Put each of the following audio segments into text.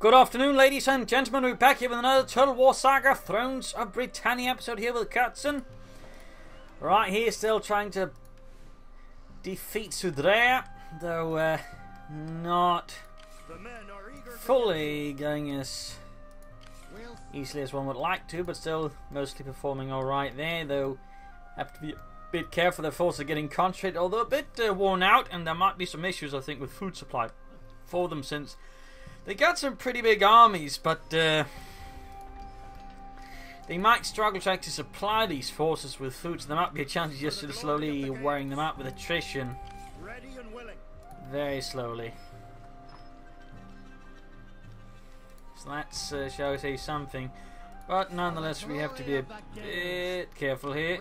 Good afternoon, ladies and gentlemen. We're back here with another Total War Saga Thrones of Britannia episode here with Circenn. Right here, still trying to defeat Sudrea, though not fully going as easily as one would like to, but still mostly performing alright there, though have to be a bit careful. Their forces are getting concentrated, although a bit worn out, and there might be some issues, I think, with food supply for them, since they got some pretty big armies, but they might struggle to actually supply these forces with food, so there might be a chance of just sort of slowly wearing them out with attrition. Very slowly. So that's, shall we say, something. But nonetheless, we have to be a bit careful here.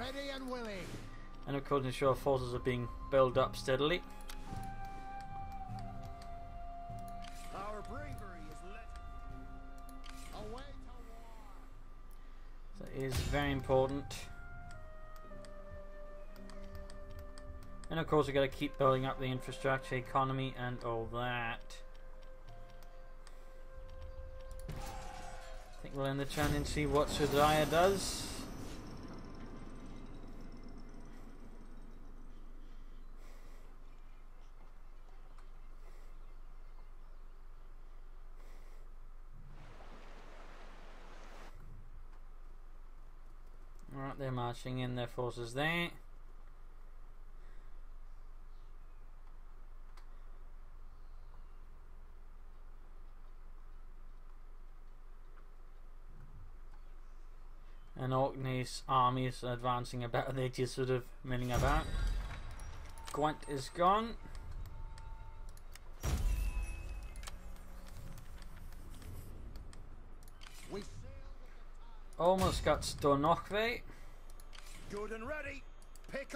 And of course, ensure forces are being built up steadily. Is very important, and of course we got to keep building up the infrastructure, economy, and all that. I think we'll end the turn and see what Sudaya does. Alright, they're marching in their forces there. And Orkney's armies are advancing about, they're just sort of milling about. Gwent is gone. Almost got Stornokve. Good and ready.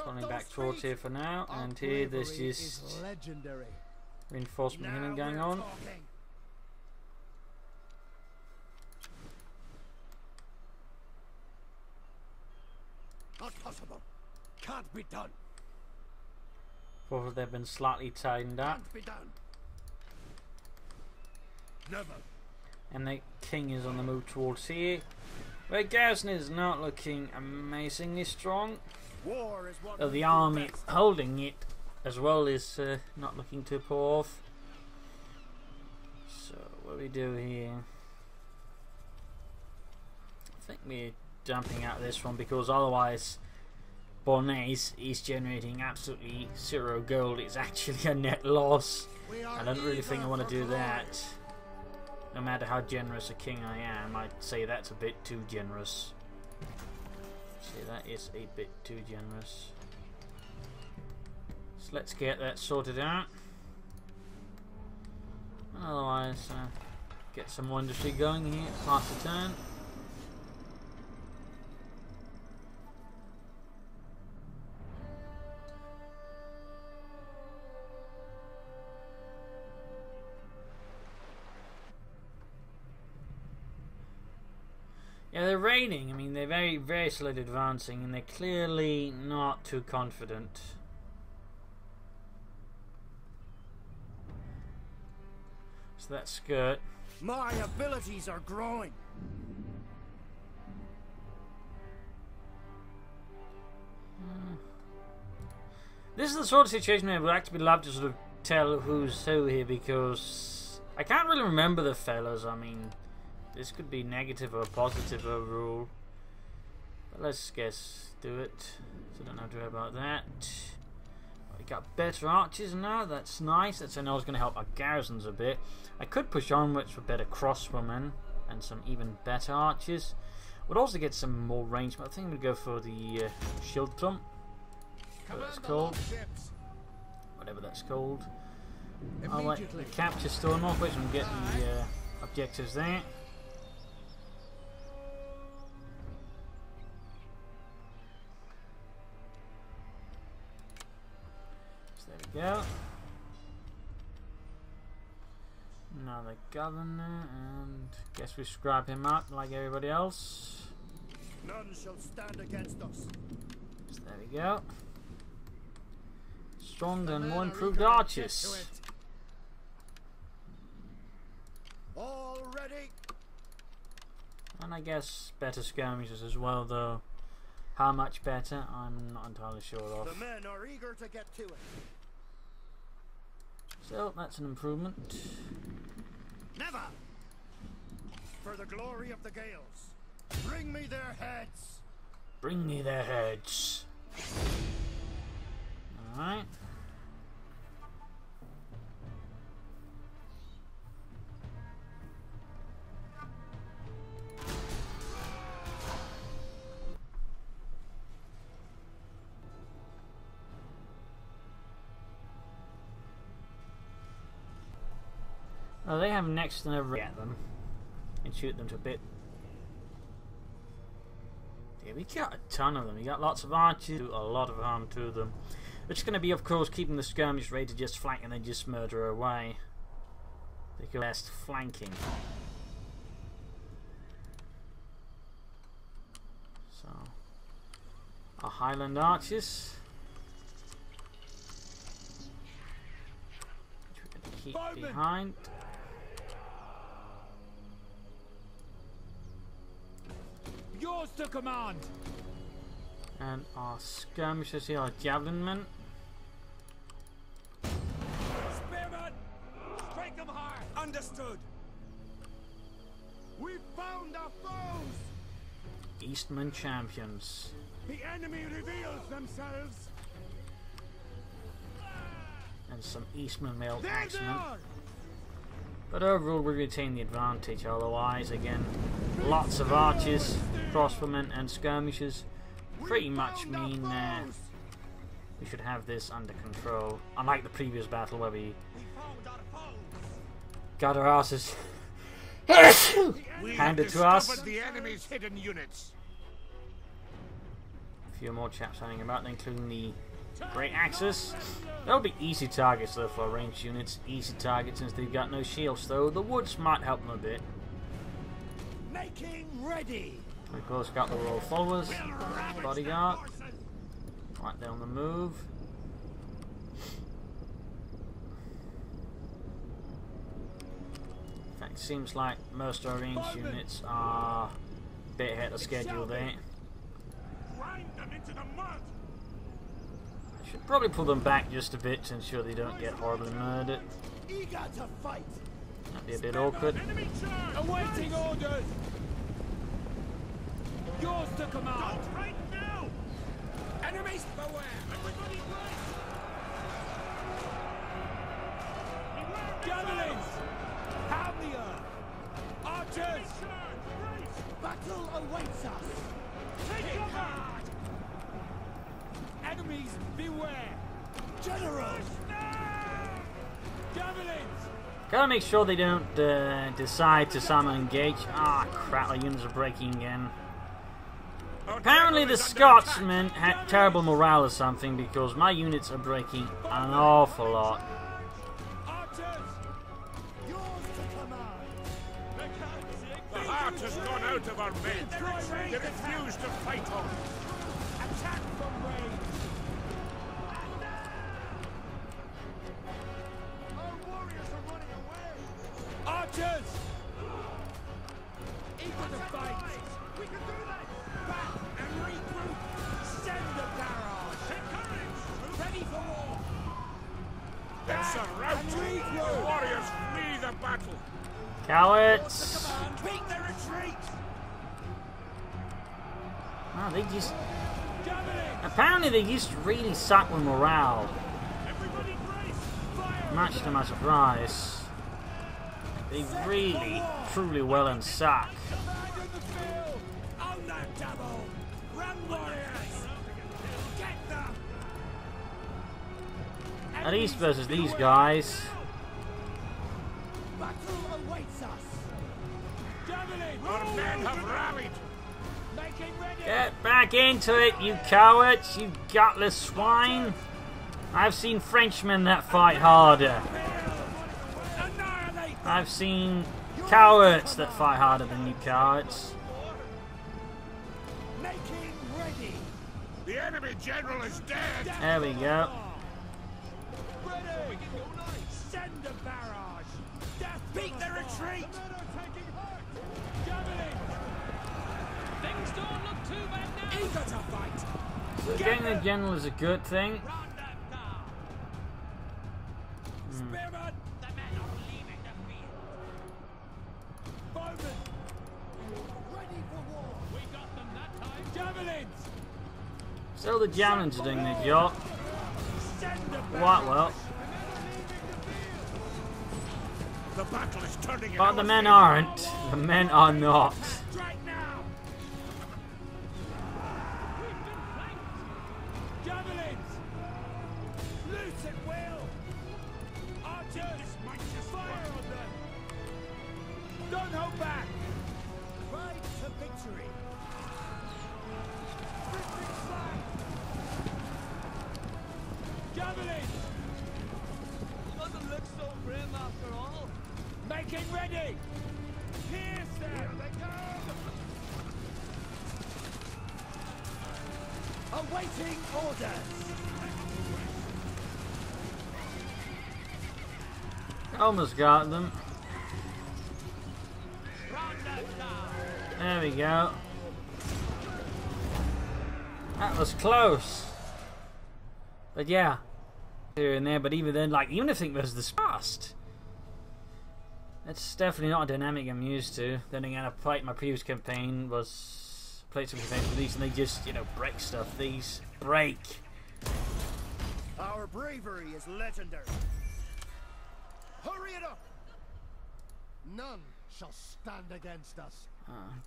Running back towards here for now, and here there's just reinforcement healing going on. Not possible. Can't be done. Forces they've been slightly tightened up. Can't be done. Never. And the king is on the move towards here. Where Garrison is not looking amazingly strong. War is what Though the army holding it as well is not looking to pull off. So what do we do here? I think we're jumping out of this one, because otherwise Bornese is generating absolutely zero gold. It's actually a net loss. I don't really think I want to do that. No matter how generous a king I am, I'd say that's a bit too generous. See, that is a bit too generous. So let's get that sorted out. Otherwise, get some more industry going here. Pass the turn. Yeah, they're raiding. I mean, they're very slowly advancing, and they're clearly not too confident. So that's good. My abilities are growing. This is the sort of situation where I would actually love to sort of tell who's who here, because I can't really remember the fellas. I mean, this could be negative or positive overall. But let's guess do it. So I don't have to worry about that. We got better archers now, that's nice. That's, I know it's going to help our garrisons a bit. I could push onwards for better crossbowmen and some even better archers. Would also get some more range, but I think we'll go for the shield trump. Whatever that's called. Whatever that's called. I'll let the capture Stornokve and get the objectives there. There we go. Now the governor, and guess we scrap him up like everybody else. None shall stand against us. So there we go. Stronger and more improved archers. All All ready. And I guess better skirmishers as well, though. How much better, I'm not entirely sure of. The men are eager to get to it. So, that's an improvement. Never! For the glory of the Gales, bring me their heads! Bring me their heads. Alright. Well, they have next to never get them and shoot them to bit. Yeah, we got a ton of them. We got lots of archers, do a lot of harm to them. Which is going to be, of course, keeping the skirmish ready to just flank and then just murder away. They go best flanking. So, our Highland archers. Which we're going to keep behind. Yours to command. And our skirmishers here are javelin men. Spearmen, strike them hard. Understood. We found our foes! Eastman champions. The enemy reveals themselves! And some Eastman male There they axemen. are! But overall we retain the advantage, otherwise again lots of archers, crossbowmen and skirmishers pretty much mean we should have this under control. Unlike the previous battle where we got our asses handed to us. The enemy's hidden units. A few more chaps hanging about, including the Great Axis. They'll be easy targets though for ranged units. Easy targets since they've got no shields, though the woods might help them a bit. Making ready. Of course, got the royal followers, bodyguard, right there on the move. In fact, seems like most of our ranged units are a bit ahead of schedule there. Grind them into the mud. Should probably pull them back just a bit to ensure they don't get horribly murdered. Eager to fight. That'd be a bit awkward. Enemy charge. Awaiting orders. Yours to command. Don't right now. Enemies beware. Everybody brace. Javelins. Pound the earth. Archers. Battle awaits us. Take cover. Enemies beware. Generals. Javelins. Gotta make sure they don't decide to somehow engage. Ah, crap, our units are breaking again. Apparently the Scotsmen had terrible morale or something because my units are breaking an awful lot. Archers. Yours to command. The heart has gone out of our men. They refuse to fight on. Attack from range. Our warriors are running away. Archers. Eager to fight. We can do this. Back and regroup. Send the barrage. Take courage. Ready for war. It's a rout. The warriors flee the battle. Cowards! Beat the retreat. Oh, they just... Javelin. Apparently they used to really suck with morale. Everybody brace. Fire. Much to my surprise. They really, truly well and suck. Command in the field. On that double. Run, warriors. Get them. At least versus these guys. Battle awaits us. Javelin. Our men have rallied. Making ready. Get back into it, you cowards, you gutless swine. I've seen Frenchmen that fight harder. Annihilate. I've seen cowards that fight harder than you cowards. Making ready. The enemy general is dead. There we go. Ready. Send the barrage. Death. Beat the retreat. Eager to fight. So getting the general is a good thing. Spearman! The men are leaving the field. Bowman! Ready for war! We got them that time. Javelins! So the javelins are doing the job. Send them Quite well. The battle is turning in But our the men favor. aren't. The men are not. Strike now! We've been flanked! Javelins! Loose at will! Archers! Fire on them! Don't hold back! Ride to victory! Gripping flag! Javelins! Doesn't look so grim after all. Making ready! Pierce them! Here they come! Awaiting orders! Almost got them. There we go. That was close. But yeah. Here and there, but even then, like, even if I think there's this past. That's definitely not a dynamic I'm used to. Then again, I played my previous campaign played some campaigns with these and they just, you know, break stuff. These break. Our bravery is legendary. Hurry it up! None shall stand against us.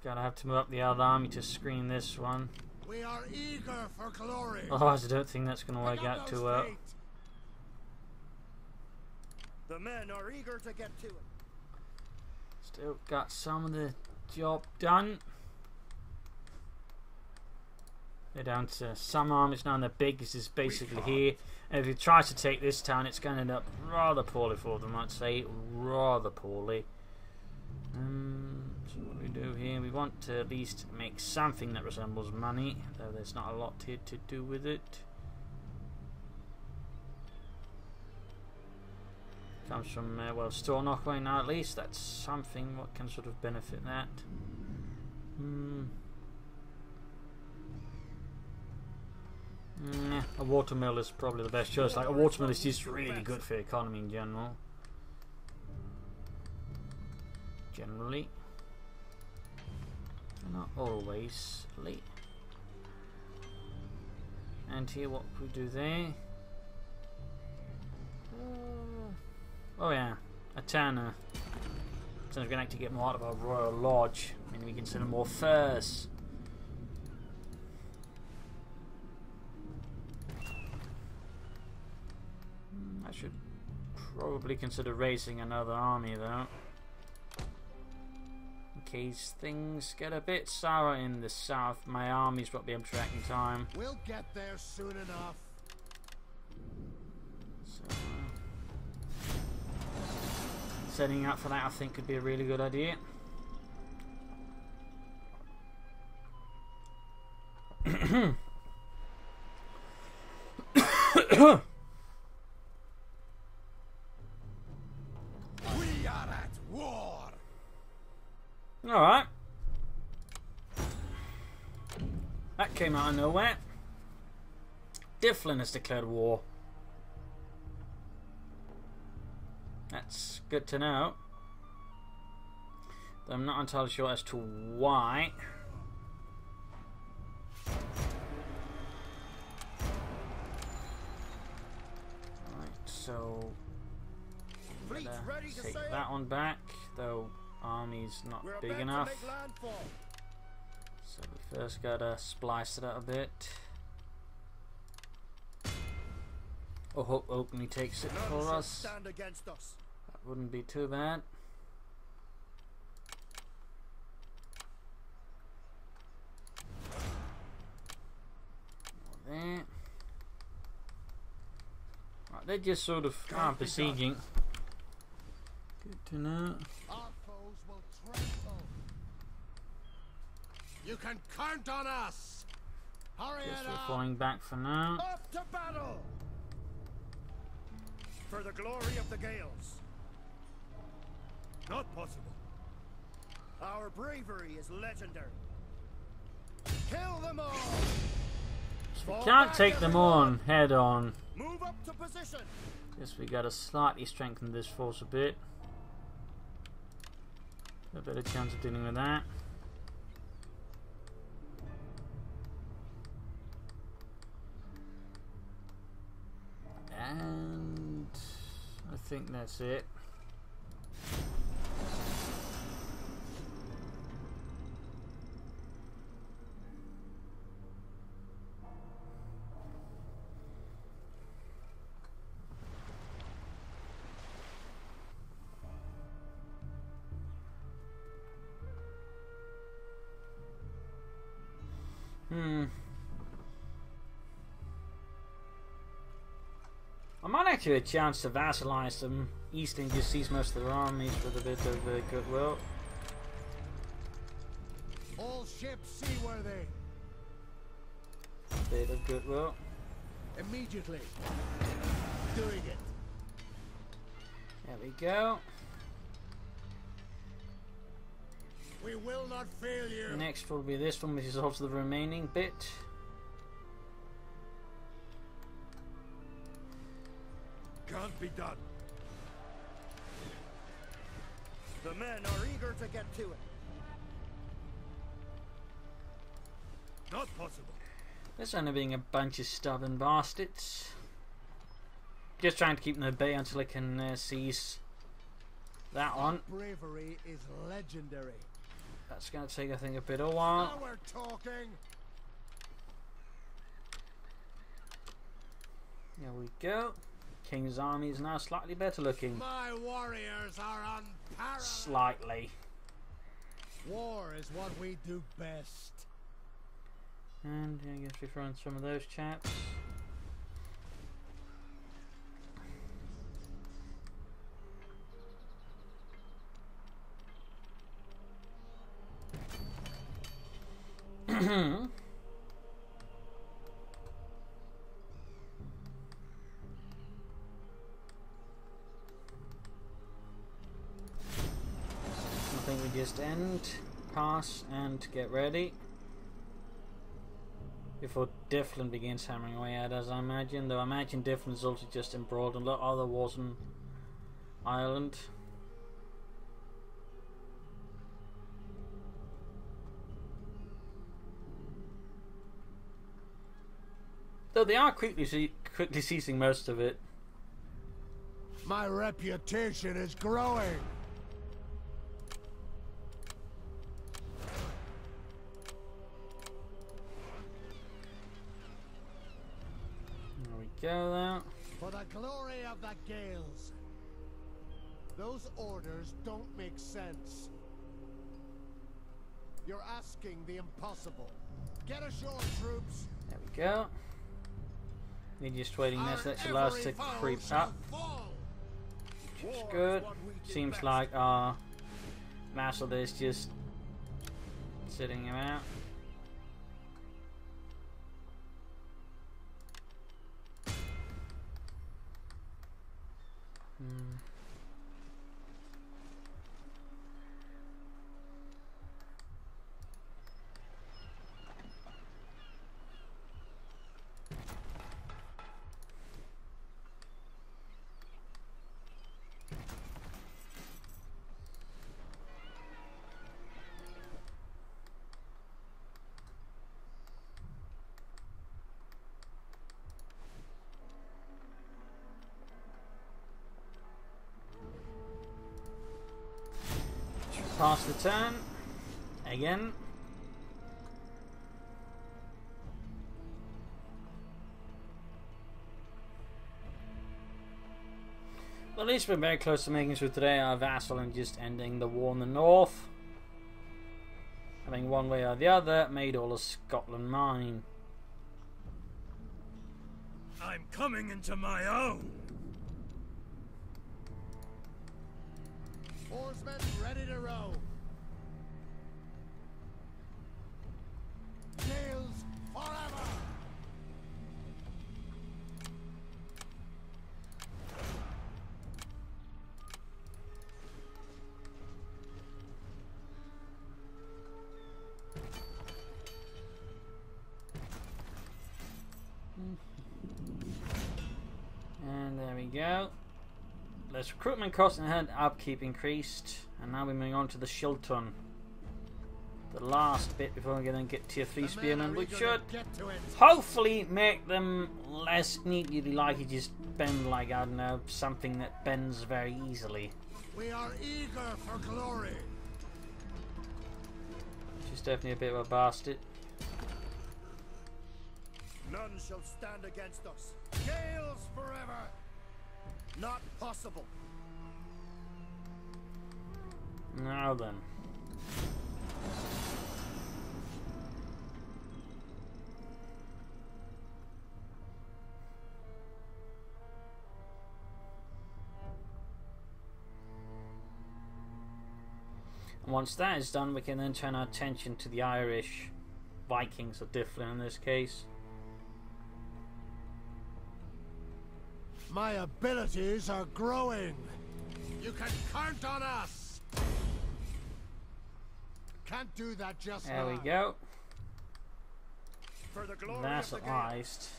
Gotta have to move up the other army to screen this one. We are eager for glory. Otherwise, I don't think that's gonna work out too well. The men are eager to get to it. Still got some of the job done. They're down to some armies now, and the biggest is basically here. And if he tries to take this town, it's going to end up rather poorly for them, I'd say. Rather poorly. So what do we do here? We want to at least make something that resembles money, though there's not a lot here to do with it. Comes from, well, Stornockway now at least. That's something. What can sort of benefit that? A watermill is probably the best choice. Like, a watermill is just really good for the economy in general. Generally. Not always. And here, what we do there? Oh yeah, a tanner. So we're going to actually get more out of our royal lodge. I mean, we can send more furs. I should probably consider raising another army though, in case things get a bit sour in the south. My armies won't be able to track in time. We'll get there soon enough. So, setting up for that, I think, could be a really good idea. We are at war! Alright. That came out of nowhere. Difflin has declared war. That's good to know. Though I'm not entirely sure as to why. Right, so Fleet's ready to take sail. that one back, though army's not We're big about enough. to make landfall. So we first gotta splice it out a bit. Oh, hope openly takes it None for shall us. stand against us. That wouldn't be too bad. More there. Right, they're just sort of besieging. Good to know. Our foes will tremble. You can count on us. Hurry Guess it we're up. falling back for now. Off to battle. For the glory of the Gales. Not possible. Our bravery is legendary. Kill them all. We can't take them on head on. Move up to position. Guess we gotta slightly strengthen this force a bit. A better chance of dealing with that. And I think that's it. I might actually have a chance to vassalize them. Eastern just sees most of their armies with a bit of goodwill. All ships seaworthy. Bit of goodwill. Immediately. Doing it. There we go. We will not fail you. Next will be this one, which is also the remaining bit. Can't be done. The men are eager to get to it. Not possible. This only being a bunch of stubborn bastards. Just trying to keep them at bay until I can seize that one. Bravery is legendary. That's going to take, I think, a bit of a while. Now we're talking. There we go. King's army is now slightly better looking. My warriors are unparalleled. Slightly. War is what we do best. And I guess we throw in some of those chaps. I think we just end, pass, and get ready. Before Difflin begins hammering away at us, I imagine. Though I imagine Difflin is also just embroiled in a lot of other wars on Ireland. Though they are quickly seizing most of it. My reputation is growing. There we go there. For the glory of the Gales. Those orders don't make sense. You're asking the impossible. Get ashore, troops. There we go. We're just waiting this. That should allow us to creep up. Which is good. Seems like our vassal is just sitting him out. Pass the turn again. Well, at least we're very close to making sure today our vassal and just ending the war in the north. Having one way or the other made all of Scotland mine. I'm coming into my own. Oarsmen ready to row. Gales forever. go. Less recruitment costs and upkeep increased. And now we're moving on to the Shilton. The last bit before we then get tier 3 spearmen, which should hopefully make them less neatly like you just bend like, I don't know, something that bends very easily. We are eager for glory. She's definitely a bit of a bastard. None shall stand against us. Gales forever. Not possible. Now then. And once that is done, we can then turn our attention to the Irish Vikings, or Difflin in this case. My abilities are growing. You can count on us. Can't do that just now. There we go. For the glory That's of the at least.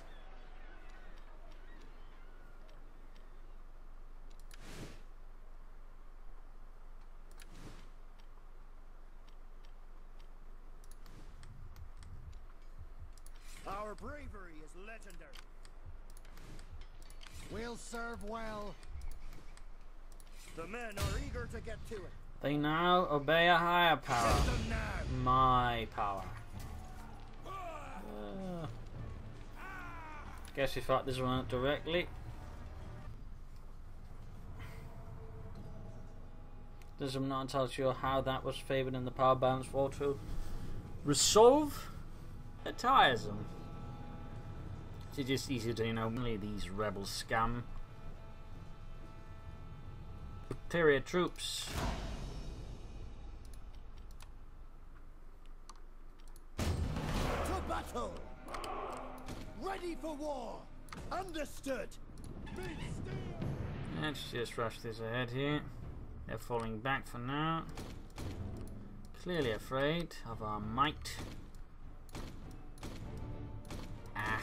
Our bravery is legendary. We'll serve well. The men are eager to get to it. They now obey a higher power. Get them now. My power. Guess we fought this one out directly. I'm not entirely sure how that was favoured in the power balance for to resolve. It tires them. It's just easier to, only these rebel scum. Superior troops. To battle. Ready for war. Understood. Let's just rush this ahead here. They're falling back for now. Clearly afraid of our might. Ah,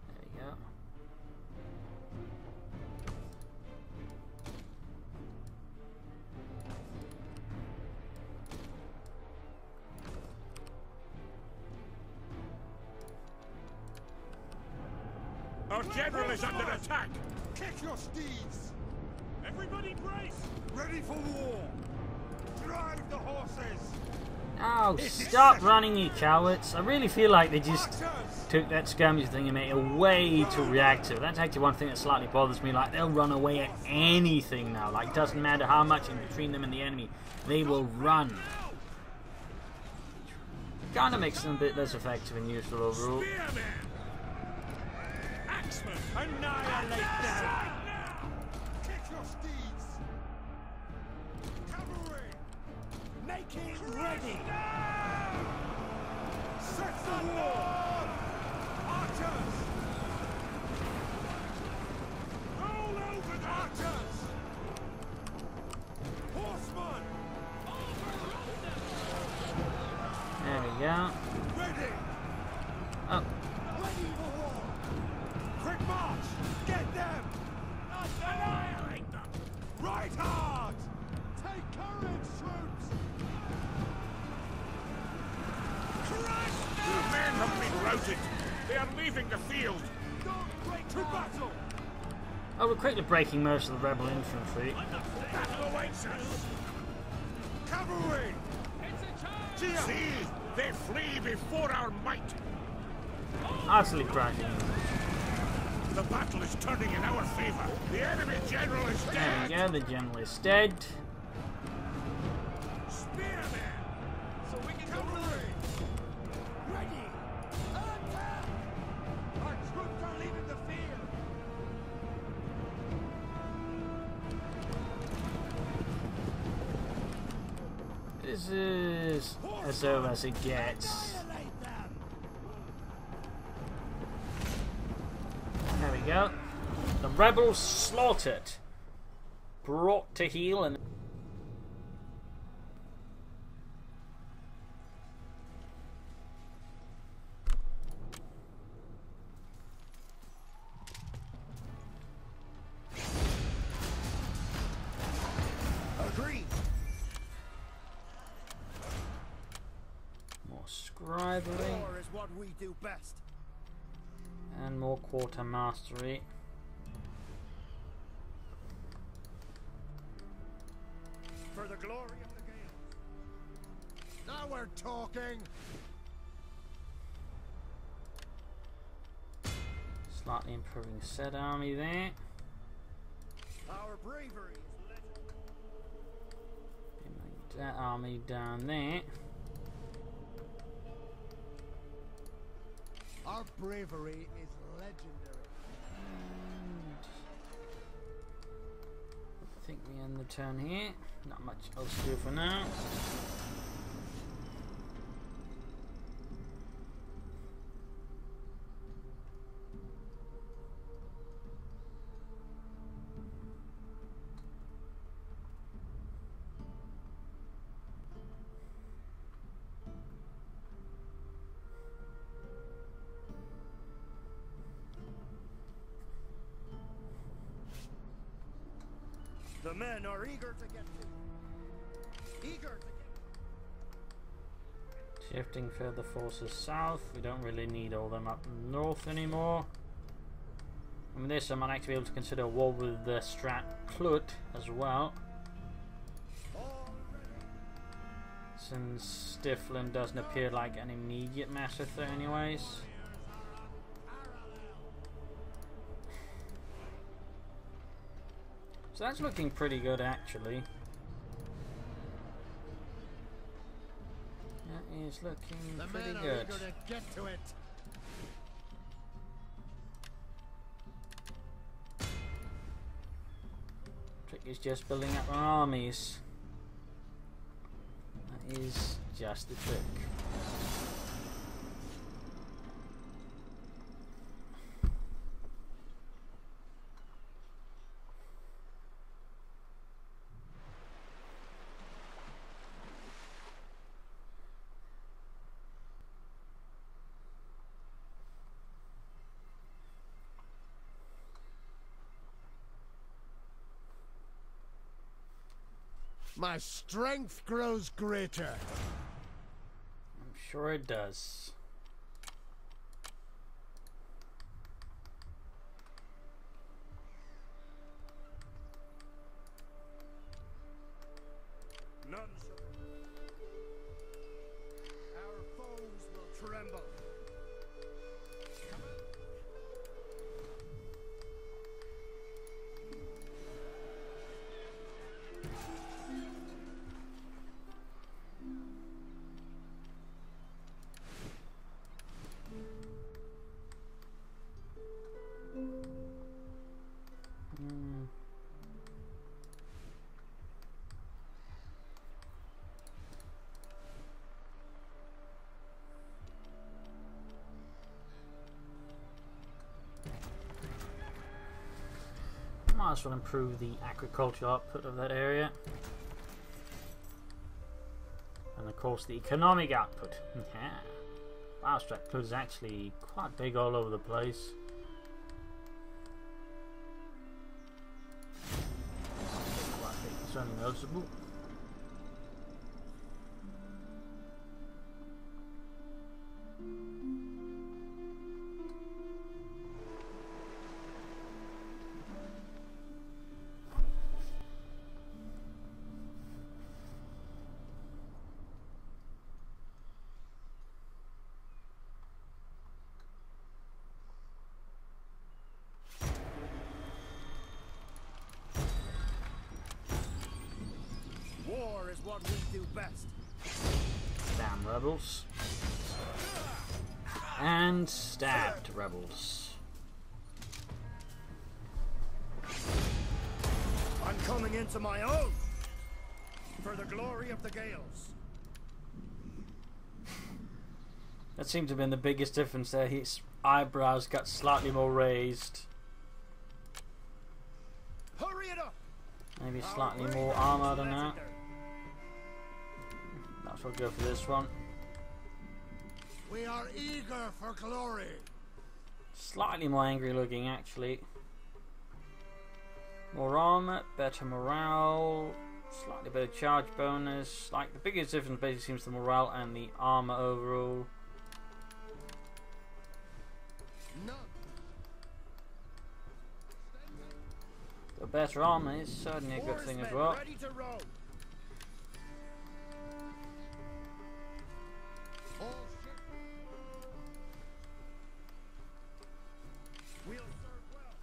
there we go. Our general is under attack! Kick your steeds. Everybody brace! Ready for war. Drive the horses. Oh, stop running, you cowards. I really feel like they just took that skirmish thing and made it way too reactive. That's actually one thing that slightly bothers me. Like, they'll run away at anything now. Like, doesn't matter how much in between them and the enemy. They will run. Kind of makes them a bit less effective and useful overall. Spearmen! Axemen! Annihilate them! Kick your steeds. Cavalry. Making ready! Set the war. Archers! Roll over the Archers. Horsemen. There we go. Ready. Oh, Ready for war. Quick march. Get them. annihilate them! Right hard. Take courage, troops. The men have been routed! They are leaving the field! Don't break to battle. oh, we're quickly breaking most of the rebel infantry. Battle awaits us! Cavalry. See! They flee before our might! Utterly crashing. The battle is turning in our favor! The enemy general is There dead! we go, the general is dead. Spearmen! So we can go Cavalry. Ready. Attack. Our troops are leaving the field. This is as over as it gets. Annihilate them. There we go. The rebels slaughtered. Brought to heel and... Rivalry. War is what we do best. And more quarter mastery. For the glory of the Gales. Now we're talking. Slightly improving said army there. Our bravery is legendary. Bring that army down there. Our bravery is legendary. And I think we end the turn here. Not much else to do for now. The men are eager to get to. Eager to get. Shifting further forces south. We don't really need all them up north anymore. I mean, this I might actually be able to consider a war with the Strat Clut as well. Since Stiflin doesn't appear like an immediate massive threat anyways. So that's looking pretty good actually. That is looking pretty good. Eager to get to it. Trick is just building up our armies. That is just the trick. My strength grows greater. I'm sure it does. None shall. Our foes will tremble. Might as well improve the agricultural output of that area. And of course the economic output. Yeah. Wow, Strat is actually quite big all over the place. Quite big, it's only noticeable. War is what we do best. Damn rebels. And stabbed rebels. I'm coming into my own. For the glory of the Gales. That seemed to have been the biggest difference there. His eyebrows got slightly more raised. Hurry it up. Maybe slightly more armor than that. Might as well go for this one. We are eager for glory. Slightly more angry looking actually. More armor, better morale. Slightly better charge bonus. Like the biggest difference basically seems the morale and the armor overall. No. The better armor is certainly a good thing as well. Ready to row. All ship. We'll serve well.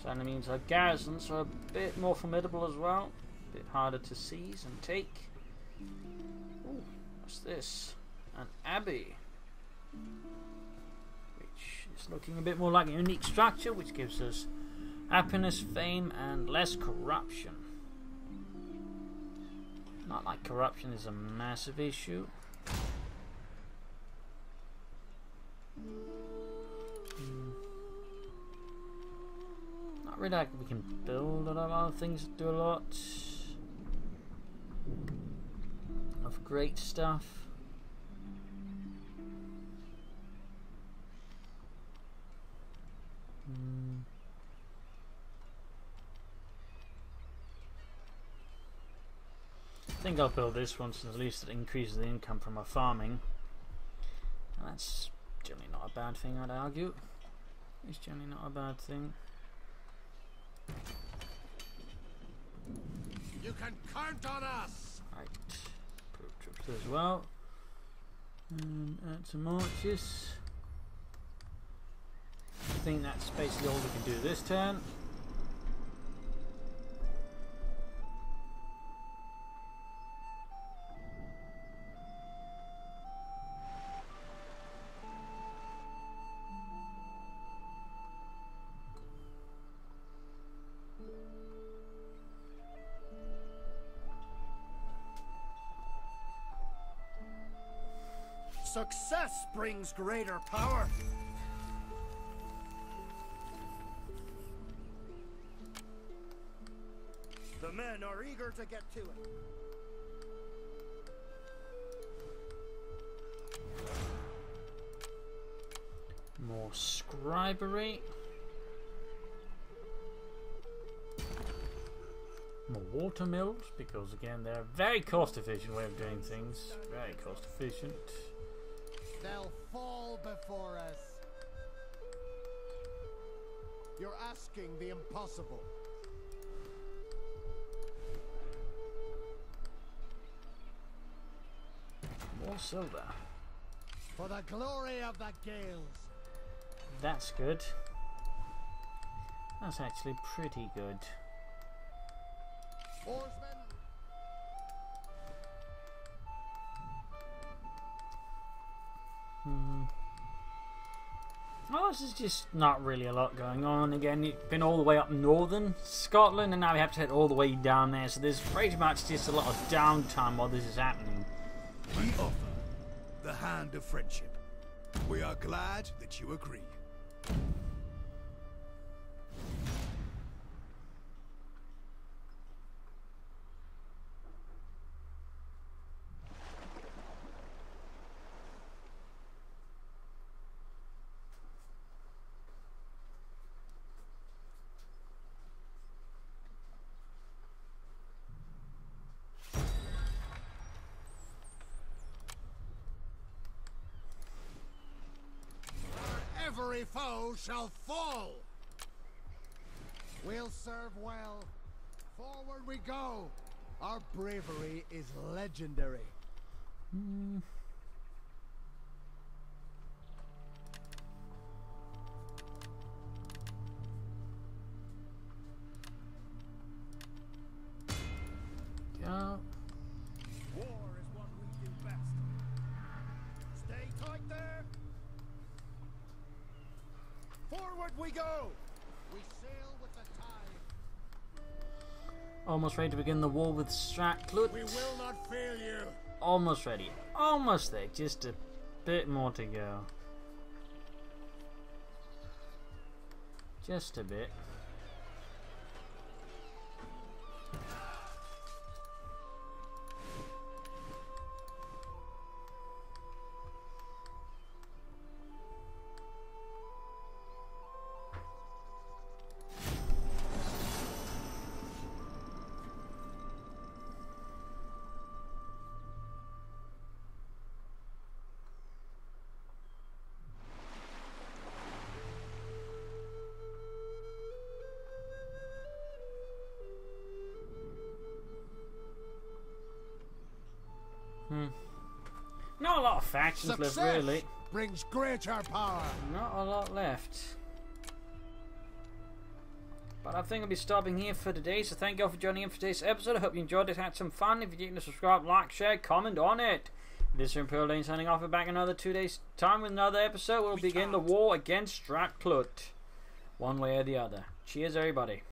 So that means our garrisons are a bit more formidable as well. A bit harder to seize and take. Ooh, what's this? An abbey. Which is looking a bit more like a unique structure, which gives us happiness, fame, and less corruption. Not like corruption is a massive issue. Not really like we can build a lot of other things that do a lot of great stuff. I think I'll build this one since at least it increases the income from my farming. And that's generally not a bad thing, I'd argue. It's generally not a bad thing. You can count on us. Right, put troops as well. And add some marches. I think that's basically all we can do this turn. Success brings greater power. The men are eager to get to it. More scribery. More water mills, because again they're a very cost efficient way of doing things. Very cost efficient. They'll fall before us. You're asking the impossible. More silver. For the glory of the Gales. That's good. That's actually pretty good. Oarsmen. Oh, this is just not really a lot going on. Again, it's been all the way up northern Scotland, and now we have to head all the way down there. So there's pretty much just a lot of downtime while this is happening. We offer the hand of friendship. We are glad that you agree. Every foe shall fall. We'll serve well. Forward we go. Our bravery is legendary. Go. War is what we do best. Stay tight there. Forward we go. We sail with the tide. Almost ready to begin the war with Stracklut. We will not fail you. Almost ready. Almost there. Just a bit more to go. Just a bit. Not a lot of factions left, really. Brings greater power. Not a lot left. But I think I'll be stopping here for today, so thank you all for joining in for today's episode. I hope you enjoyed it, had some fun. If you didn't, subscribe, like, share, comment on it. This is Imperial Lane signing off. We're back in another 2 days' time with another episode. We'll begin the war against Stratclut, one way or the other. Cheers, everybody.